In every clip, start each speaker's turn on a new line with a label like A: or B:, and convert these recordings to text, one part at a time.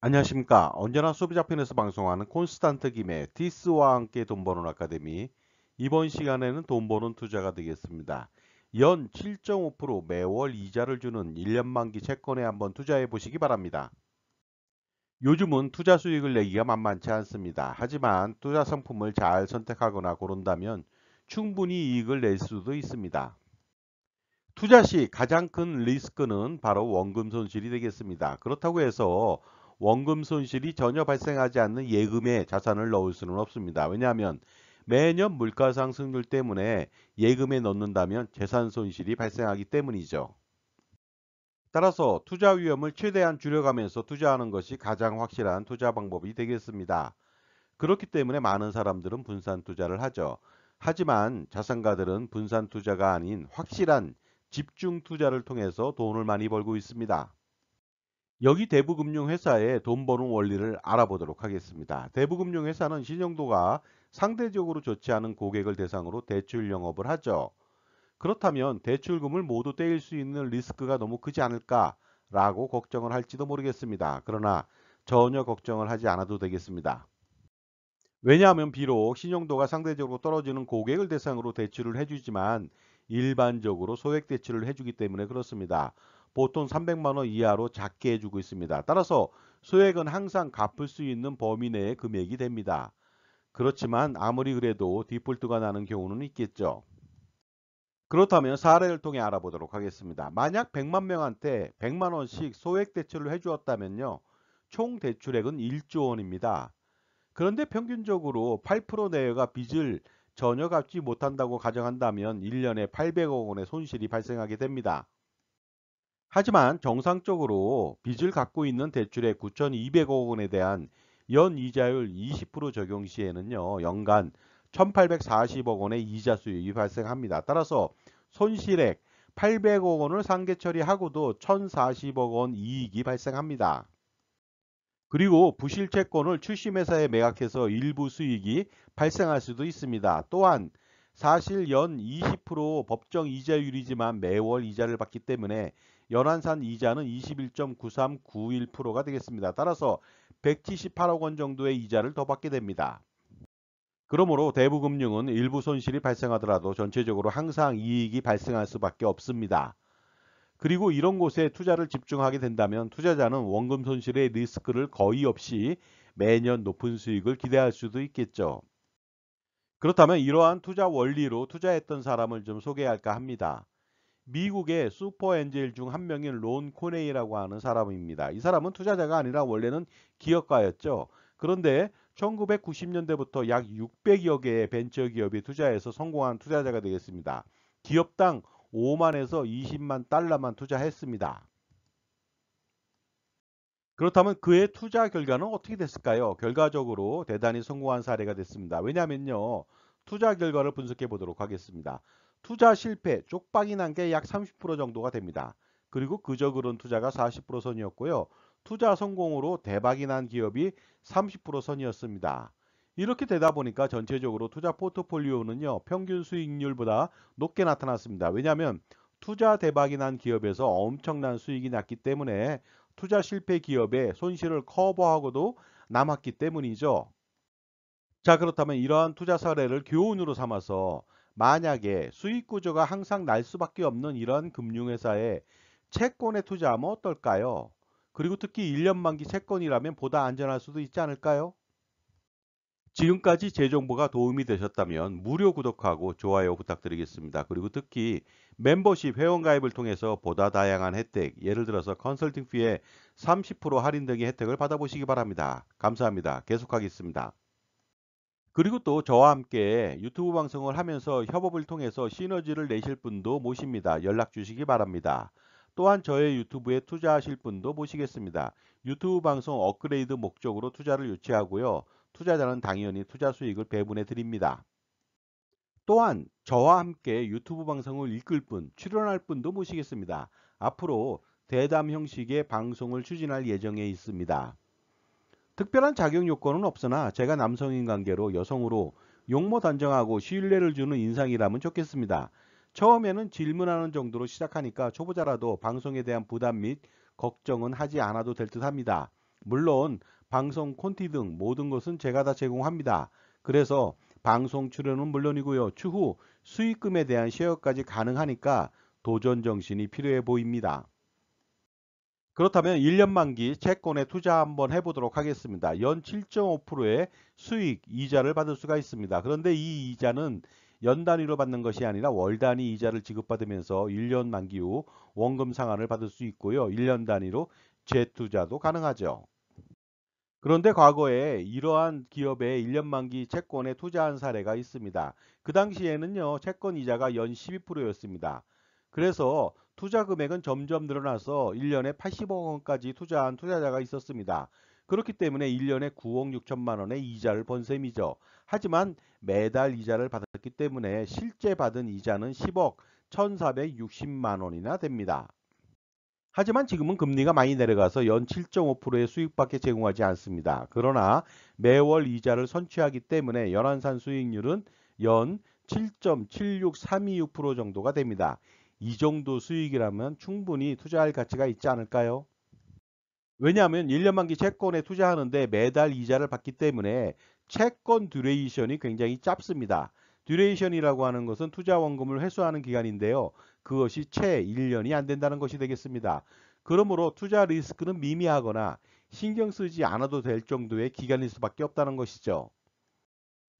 A: 안녕하십니까. 언제나 소비자편에서 방송하는 콘스탄트 김의 티스와 함께 돈 버는 아카데미. 이번 시간에는 돈 버는 투자가 되겠습니다. 연 7.5% 매월 이자를 주는 1년 만기 채권에 한번 투자해 보시기 바랍니다. 요즘은 투자 수익을 내기가 만만치 않습니다. 하지만 투자 상품을 잘 선택하거나 고른다면 충분히 이익을 낼 수도 있습니다. 투자 시 가장 큰 리스크는 바로 원금 손실이 되겠습니다. 그렇다고 해서 원금 손실이 전혀 발생하지 않는 예금에 자산을 넣을 수는 없습니다. 왜냐하면 매년 물가 상승률 때문에 예금에 넣는다면 재산 손실이 발생하기 때문이죠. 따라서 투자 위험을 최대한 줄여가면서 투자하는 것이 가장 확실한 투자 방법이 되겠습니다. 그렇기 때문에 많은 사람들은 분산 투자를 하죠. 하지만 자산가들은 분산 투자가 아닌 확실한 집중 투자를 통해서 돈을 많이 벌고 있습니다. 여기 대부금융회사의 돈 버는 원리를 알아보도록 하겠습니다. 대부금융회사는 신용도가 상대적으로 좋지 않은 고객을 대상으로 대출 영업을 하죠. 그렇다면 대출금을 모두 떼일 수 있는 리스크가 너무 크지 않을까라고 걱정을 할지도 모르겠습니다. 그러나 전혀 걱정을 하지 않아도 되겠습니다. 왜냐하면 비록 신용도가 상대적으로 떨어지는 고객을 대상으로 대출을 해주지만 일반적으로 소액 대출을 해주기 때문에 그렇습니다. 보통 300만 원 이하로 작게 해주고 있습니다. 따라서 소액은 항상 갚을 수 있는 범위 내의 금액이 됩니다. 그렇지만 아무리 그래도 디폴트가 나는 경우는 있겠죠. 그렇다면 사례를 통해 알아보도록 하겠습니다. 만약 100만 명한테 100만 원씩 소액 대출을 해주었다면요. 총 대출액은 1조 원입니다. 그런데 평균적으로 8% 내외가 빚을 전혀 갚지 못한다고 가정한다면 1년에 800억 원의 손실이 발생하게 됩니다. 하지만 정상적으로 빚을 갖고 있는 대출의 9,200억 원에 대한 연이자율 20% 적용 시에는요, 연간 1,840억 원의 이자 수익이 발생합니다. 따라서 손실액 800억 원을 상계 처리하고도 1,040억 원 이익이 발생합니다. 그리고 부실채권을 출심회사에 매각해서 일부 수익이 발생할 수도 있습니다. 또한 사실 연 20% 법정 이자율이지만 매월 이자를 받기 때문에 연한산 이자는 21.9391%가 되겠습니다. 따라서 178억 원 정도의 이자를 더 받게 됩니다. 그러므로 대부금융은 일부 손실이 발생하더라도 전체적으로 항상 이익이 발생할 수밖에 없습니다. 그리고 이런 곳에 투자를 집중하게 된다면 투자자는 원금 손실의 리스크를 거의 없이 매년 높은 수익을 기대할 수도 있겠죠. 그렇다면 이러한 투자 원리로 투자했던 사람을 좀 소개할까 합니다. 미국의 슈퍼 엔젤 중 한 명인 론 코네이라고 하는 사람입니다. 이 사람은 투자자가 아니라 원래는 기업가였죠. 그런데 1990년대부터 약 600여 개의 벤처 기업에 투자해서 성공한 투자자가 되겠습니다. 기업당 5만에서 20만 달러만 투자했습니다. 그렇다면 그의 투자 결과는 어떻게 됐을까요? 결과적으로 대단히 성공한 사례가 됐습니다. 왜냐하면요. 투자 결과를 분석해 보도록 하겠습니다. 투자 실패, 쪽박이 난 게 약 30% 정도가 됩니다. 그리고 그저 그런 투자가 40% 선이었고요. 투자 성공으로 대박이 난 기업이 30% 선이었습니다. 이렇게 되다 보니까 전체적으로 투자 포트폴리오는요. 평균 수익률보다 높게 나타났습니다. 왜냐하면 투자 대박이 난 기업에서 엄청난 수익이 났기 때문에 투자 실패 기업의 손실을 커버하고도 남았기 때문이죠. 자, 그렇다면 이러한 투자 사례를 교훈으로 삼아서 만약에 수익 구조가 항상 날 수밖에 없는 이런 금융회사에 채권에 투자하면 어떨까요? 그리고 특히 1년 만기 채권이라면 보다 안전할 수도 있지 않을까요? 지금까지 제 정보가 도움이 되셨다면 무료 구독하고 좋아요 부탁드리겠습니다. 그리고 특히 멤버십 회원가입을 통해서 보다 다양한 혜택, 예를 들어서 컨설팅 피에 30% 할인 등의 혜택을 받아보시기 바랍니다. 감사합니다. 계속하겠습니다. 그리고 또 저와 함께 유튜브 방송을 하면서 협업을 통해서 시너지를 내실 분도 모십니다. 연락 주시기 바랍니다. 또한 저의 유튜브에 투자하실 분도 모시겠습니다. 유튜브 방송 업그레이드 목적으로 투자를 유치하고요. 투자자는 당연히 투자 수익을 배분해 드립니다. 또한 저와 함께 유튜브 방송을 이끌 분, 출연할 분도 모시겠습니다. 앞으로 대담 형식의 방송을 추진할 예정에 있습니다. 특별한 자격 요건은 없으나 제가 남성인 관계로 여성으로 용모 단정하고 신뢰를 주는 인상이라면 좋겠습니다. 처음에는 질문하는 정도로 시작하니까 초보자라도 방송에 대한 부담 및 걱정은 하지 않아도 될 듯 합니다. 물론 방송 콘티 등 모든 것은 제가 다 제공합니다. 그래서 방송 출연은 물론이고요. 추후 수익금에 대한 쉐어까지 가능하니까 도전 정신이 필요해 보입니다. 그렇다면 1년 만기 채권에 투자 한번 해보도록 하겠습니다. 연 7.5%의 수익 이자를 받을 수가 있습니다. 그런데 이 이자는 연 단위로 받는 것이 아니라 월 단위 이자를 지급받으면서 1년 만기 후 원금 상환을 받을 수 있고요. 1년 단위로 재투자도 가능하죠. 그런데 과거에 이러한 기업의 1년 만기 채권에 투자한 사례가 있습니다. 그 당시에는요, 채권 이자가 연 12%였습니다. 그래서 투자 금액은 점점 늘어나서 1년에 80억 원까지 투자한 투자자가 있었습니다. 그렇기 때문에 1년에 9억 6천만 원의 이자를 번 셈이죠. 하지만 매달 이자를 받았기 때문에 실제 받은 이자는 10억 1,460만 원이나 됩니다. 하지만 지금은 금리가 많이 내려가서 연 7.5%의 수익밖에 제공하지 않습니다. 그러나 매월 이자를 선취하기 때문에 연한산 수익률은 연 7.76326% 정도가 됩니다. 이 정도 수익이라면 충분히 투자할 가치가 있지 않을까요? 왜냐하면 1년 만기 채권에 투자하는데 매달 이자를 받기 때문에 채권 듀레이션이 굉장히 짧습니다. 듀레이션이라고 하는 것은 투자 원금을 회수하는 기간인데요. 그것이 채 1년이 안 된다는 것이 되겠습니다. 그러므로 투자 리스크는 미미하거나 신경 쓰지 않아도 될 정도의 기간일 수밖에 없다는 것이죠.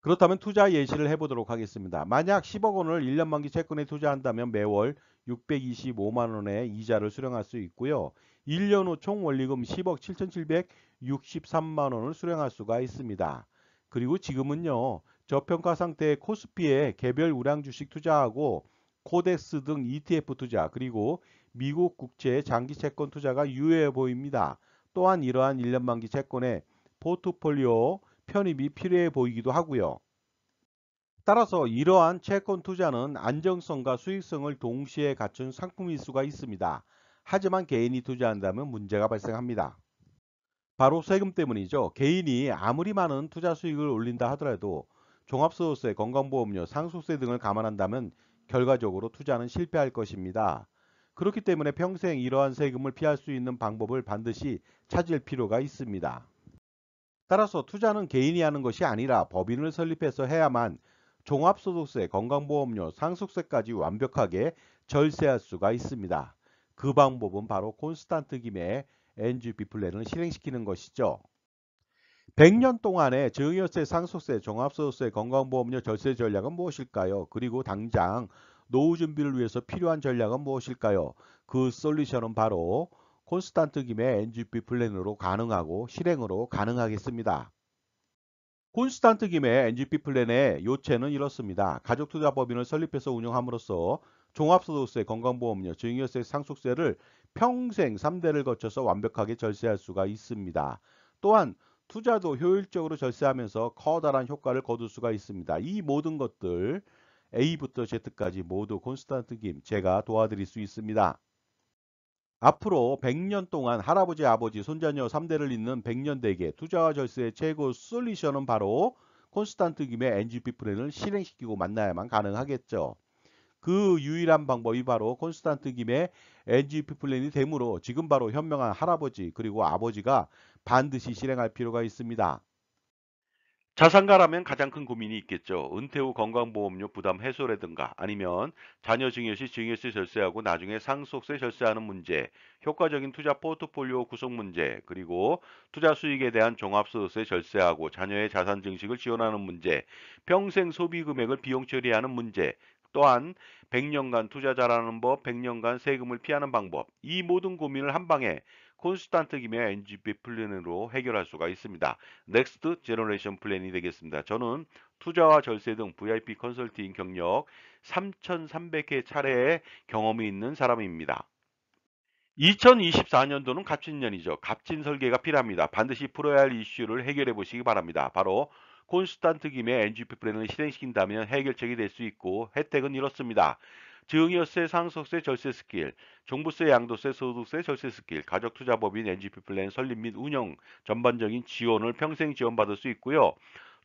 A: 그렇다면 투자 예시를 해보도록 하겠습니다. 만약 10억 원을 1년 만기 채권에 투자한다면 매월 625만 원의 이자를 수령할 수 있고요. 1년 후 총 원리금 10억 7,763만 원을 수령할 수가 있습니다. 그리고 지금은요. 저평가 상태의 코스피에 개별 우량 주식 투자하고 코덱스 등 ETF 투자 그리고 미국 국채 장기 채권 투자가 유효해 보입니다. 또한 이러한 1년 만기 채권의 포트폴리오 편입이 필요해 보이기도 하고요. 따라서 이러한 채권 투자는 안정성과 수익성을 동시에 갖춘 상품일 수가 있습니다. 하지만 개인이 투자한다면 문제가 발생합니다. 바로 세금 때문이죠. 개인이 아무리 많은 투자 수익을 올린다 하더라도 종합소득세, 건강보험료, 상속세 등을 감안한다면 결과적으로 투자는 실패할 것입니다. 그렇기 때문에 평생 이러한 세금을 피할 수 있는 방법을 반드시 찾을 필요가 있습니다. 따라서 투자는 개인이 하는 것이 아니라 법인을 설립해서 해야만 종합소득세, 건강보험료, 상속세까지 완벽하게 절세할 수가 있습니다. 그 방법은 바로 콘스탄트 김의 NGP 플랜을 실행시키는 것이죠. 100년 동안의 증여세, 상속세, 종합소득세, 건강보험료 절세 전략은 무엇일까요? 그리고 당장 노후 준비를 위해서 필요한 전략은 무엇일까요? 그 솔루션은 바로 콘스탄트 김의 NGP 플랜으로 가능하고 실행으로 가능하겠습니다. 콘스탄트 김의 NGP 플랜의 요체는 이렇습니다. 가족투자법인을 설립해서 운영함으로써 종합소득세, 건강보험료, 증여세, 상속세를 평생 3대를 거쳐서 완벽하게 절세할 수가 있습니다. 또한 투자도 효율적으로 절세하면서 커다란 효과를 거둘 수가 있습니다. 이 모든 것들 A부터 Z까지 모두 콘스탄트 김 제가 도와드릴 수 있습니다. 앞으로 100년 동안 할아버지, 아버지, 손자녀 3대를 잇는 100년 대계 투자와 절세의 최고 솔루션은 바로 콘스탄트 김의 NGP 플랜을 실행시키고 만나야만 가능하겠죠. 그 유일한 방법이 바로 콘스탄트 김의 NGP 플랜이 되므로 지금 바로 현명한 할아버지 그리고 아버지가 반드시 실행할 필요가 있습니다. 자산가라면 가장 큰 고민이 있겠죠. 은퇴 후 건강보험료 부담 해소라든가 아니면 자녀 증여 시 증여세 절세하고 나중에 상속세 절세하는 문제, 효과적인 투자 포트폴리오 구성 문제, 그리고 투자 수익에 대한 종합소득세 절세하고 자녀의 자산 증식을 지원하는 문제, 평생 소비 금액을 비용 처리하는 문제, 또한 100년간 투자 잘하는 법, 100년간 세금을 피하는 방법, 이 모든 고민을 한 방에 콘스탄트 김의 NGP 플랜으로 해결할 수가 있습니다. 넥스트 제너레이션 플랜이 되겠습니다. 저는 투자와 절세 등 VIP 컨설팅 경력 3,300회 차례의 경험이 있는 사람입니다. 2024년도는 갑진년이죠. 갑진 설계가 필요합니다. 반드시 풀어야 할 이슈를 해결해 보시기 바랍니다. 바로 콘스탄트 김의 NGP 플랜을 실행시킨다면 해결책이 될 수 있고 혜택은 이렇습니다. 증여세, 상속세, 절세 스킬, 종부세, 양도세, 소득세, 절세 스킬, 가족투자법인 NGP 플랜 설립 및 운영 전반적인 지원을 평생 지원받을 수 있고요.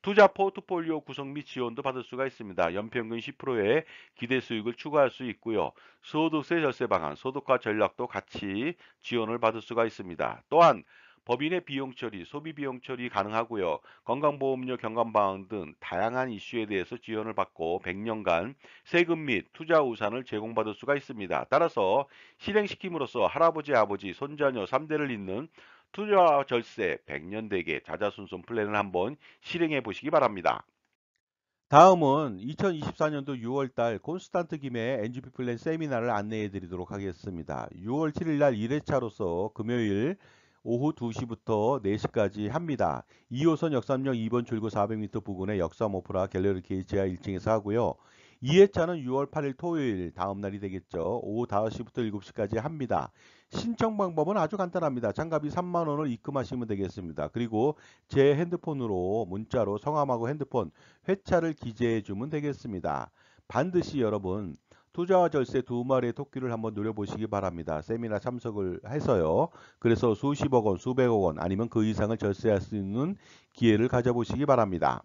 A: 투자 포트폴리오 구성 및 지원도 받을 수가 있습니다. 연평균 10%의 기대 수익을 추가할 수 있고요. 소득세 절세 방안, 소득화 전략도 같이 지원을 받을 수가 있습니다. 또한 법인의 비용 처리, 소비 비용 처리 가능하고요. 건강보험료, 경감방학 등 다양한 이슈에 대해서 지원을 받고 100년간 세금 및 투자 우산을 제공받을 수가 있습니다. 따라서 실행시킴으로써 할아버지, 아버지, 손자녀 3대를 잇는 투자 절세 100년 대계 자자손손 플랜을 한번 실행해 보시기 바랍니다. 다음은 2024년도 6월 달 콘스탄트 김의 NGP 플랜 세미나를 안내해 드리도록 하겠습니다. 6월 7일 날 1회차로서 금요일 오후 2시부터 4시까지 합니다. 2호선 역삼역 2번 출구 400m 부근의 역삼 오프라 갤러리 K 지하 1층에서 하고요. 2회차는 6월 8일 토요일 다음 날이 되겠죠. 오후 5시부터 7시까지 합니다. 신청 방법은 아주 간단합니다. 장갑이 3만 원을 입금하시면 되겠습니다. 그리고 제 핸드폰으로 문자로 성함하고 핸드폰 회차를 기재해 주면 되겠습니다. 반드시 여러분 투자와 절세 두 마리의 토끼를 한번 노려보시기 바랍니다. 세미나 참석을 해서요. 그래서 수십억 원, 수백억 원 아니면 그 이상을 절세할 수 있는 기회를 가져보시기 바랍니다.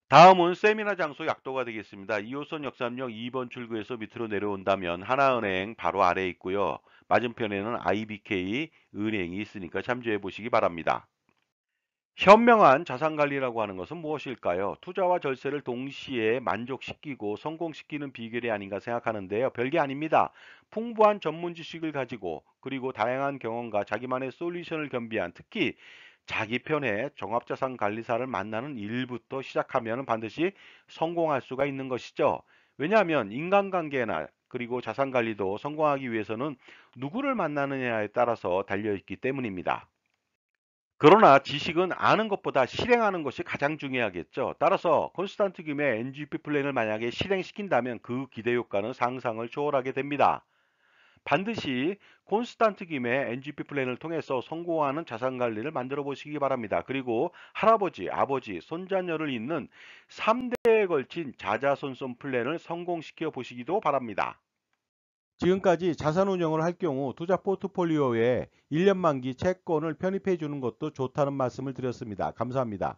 A: 다음은 세미나 장소 약도가 되겠습니다. 2호선 역삼역 2번 출구에서 밑으로 내려온다면 하나은행 바로 아래에 있고요. 맞은편에는 IBK 은행이 있으니까 참조해 보시기 바랍니다. 현명한 자산관리라고 하는 것은 무엇일까요? 투자와 절세를 동시에 만족시키고 성공시키는 비결이 아닌가 생각하는데요. 별게 아닙니다. 풍부한 전문 지식을 가지고 그리고 다양한 경험과 자기만의 솔루션을 겸비한 특히 자기 편의 종합자산관리사를 만나는 일부터 시작하면 반드시 성공할 수가 있는 것이죠. 왜냐하면 인간관계나 그리고 자산관리도 성공하기 위해서는 누구를 만나느냐에 따라서 달려있기 때문입니다. 그러나 지식은 아는 것보다 실행하는 것이 가장 중요하겠죠. 따라서 콘스탄트 김의 NGP 플랜을 만약에 실행시킨다면 그 기대 효과는 상상을 초월하게 됩니다. 반드시 콘스탄트 김의 NGP 플랜을 통해서 성공하는 자산 관리를 만들어 보시기 바랍니다. 그리고 할아버지, 아버지, 손자녀를 잇는 3대에 걸친 자자손손 플랜을 성공시켜 보시기도 바랍니다. 지금까지 자산 운용을 할 경우 투자 포트폴리오에 1년 만기 채권을 편입해 주는 것도 좋다는 말씀을 드렸습니다. 감사합니다.